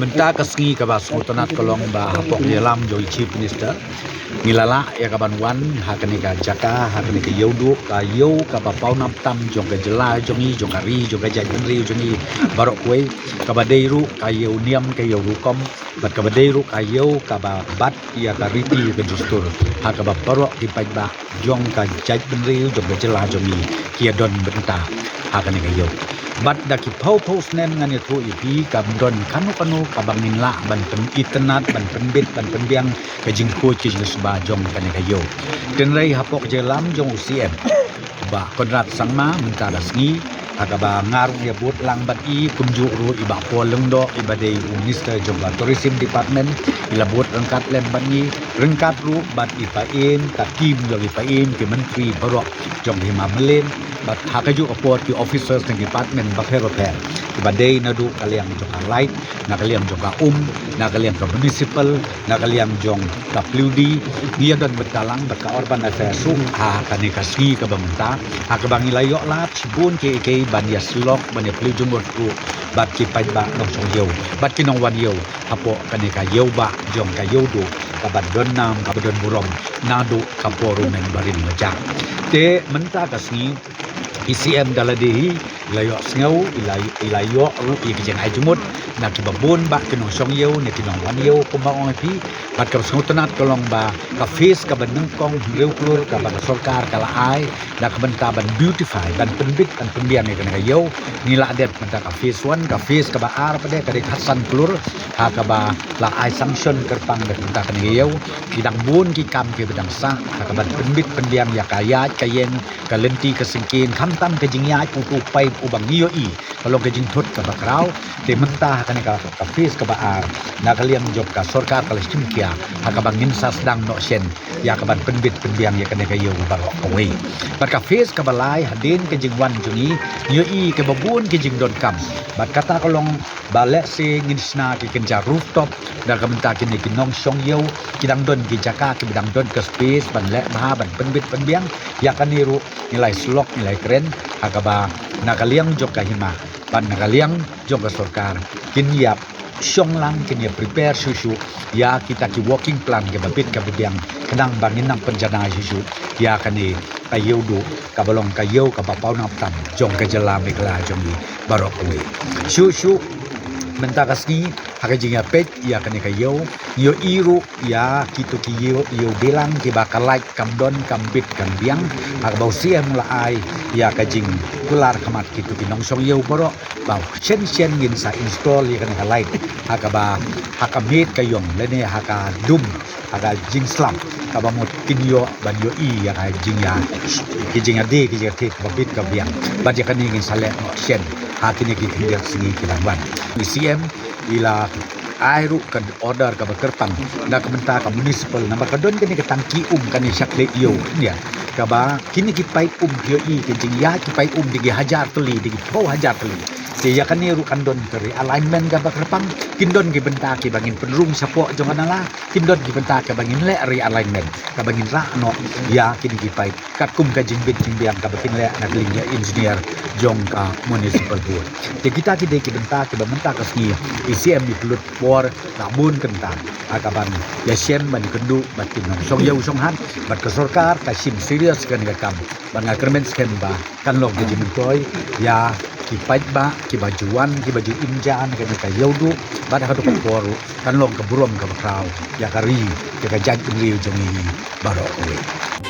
Menta kasngi ka bas ngutanat kolong ba hapok yelam joy chief minister ngilala ya kaban wan hakani ka jaka hakani ka yodu ka yo ka ba paunam tam jong ka jela jongi jong kari jong ka janri jongi barok kwe ka ba deiru ka yo niam ka yo rukom bat ka ba deiru ka yo ka ba bat ya ka riti ka justur ha ka ba parok di ba jong ka janri jong ka jela jongi kia don benta hakani ka yo bat daki pau nen ngan itu ipi kabdon kanu kabangin la ban pen internet ban penbit ban penbiang kajing ko kajing seba jong kane kayo tenrai hapok jelam jong UCM ba konrat sangma minta dasngi agaba ngaru dia buat lang bat i kunju ru iba poleng do ibadai minister jong tourism department ila buat rengkat lem ban ni rengkat ru bat ipain kakim jong ipain ke menteri barok jong hima melen bat hakaju aport ki officers ng department bakher repair ibadai nadu kaliang jong light na kaliang jong na kaliang municipal na kaliang jong WD dia dan betalang baka urban affairs su ha kanikasi ka bangta ha ka bangilayo la cibun ke ban ya slok ban ya pli jumur ku bat ki pai ba nong song yo bat ki nong wan yo apo kanika yo ba jong ka yo do ka ban don nam ka don burom nadu ka poru men barin majak te menta kasni ICM daladehi ilayo sngau ilayo ru ikijeng ajumut na kibabon ba kinong song yo ne kinong wan yo kumbang pi bat ka sngau tenat kolong ba ka face ka ban nengkong reu klur ka ban sorkar kala ai na ka ban taban beautify ban penbit ban pembiang ne kana yo nila adet menta ka face one ka face ka ba ar pade ka hasan klur ha ka ba la ai sanction kerpang da menta kana yo kidang bun ki kam ke bedang sa ha ka ban penbit pembiang ya kaya kayen ka lenti ka singkin tam ke jingya putu pai ubang niyo i kalau ke jingthut ka bakrau te mentah kan ka face ka baar na kaliang job ka sorkar kala stimkia ka bangin sa sedang no sen ya ka ban penbit penbiang ya kan ka yo barok away bat ka face ka balai hadin ke jingwan jungi niyo i ke babun ke jingdon kam bat kata kolong balek se nginsna ke kenja rooftop da ka mentah kini kinong song yo kidang don ki jaka ki bidang don ke space ban lek maha ban penbit penbiang ya kan niru nilai slok nilai keren agaba nakaliang jok kahima pan nakaliang jok ka sorkar kin yap syong lang kin ya prepare susu ya kita ki working plan ke babit ka biang kenang bangin nang penjana susu ya kani kayu du kabalong kayu ka bapau nang tam jong ka jela megla jong ni barok we susu menta kasni hakajinga pet ya kani kayo yo iru ya kitu ki yo bilang ki bakal like kamdon kambit kambiang akbau siem la ai ya kajing kular kamat kitu ki nongsong yo boro bau chen ngin sa install ya kani like hakaba hakamit kayong lene haka dum haka jing slam kabamot kinyo ban yo i ya kajing ya kijing ade ki tek babit kambiang ba ya kani ngin sale no chen hakini ki kindak singi kilangwan ICM ila airu kan order ka bakerpang na kamenta ka municipal na makadon kani ka tangki kani syakle iyo ya ka ba kini ki pai yo i kijing ya ki pai digi hajar tuli digi po hajar tuli ya kan ni ru kandon keri alignment ka bakerpang kindon ki benta ki bangin penrung sapo jong anala kindon ki benta ka bangin le realignment ka bangin ra no ya kini ki pai kakum ka jingbit jingbiang ka bakin le na linya engineer jong ka municipal board te kita ki de ki benta ki bamenta ka sni ICM di pelut por rabun kenta akaban ya siem ban kendu batin nong song yau song han bat ka sorkar ka sim serious kan ka kam ban ngakermen skem ba kan log de jimentoy ya ki pait ba ki bajuan ki baju injaan kan ka yaudu bat ka to poru kan log ka burom ka krau ya kari ya ka jag riu jongi barok we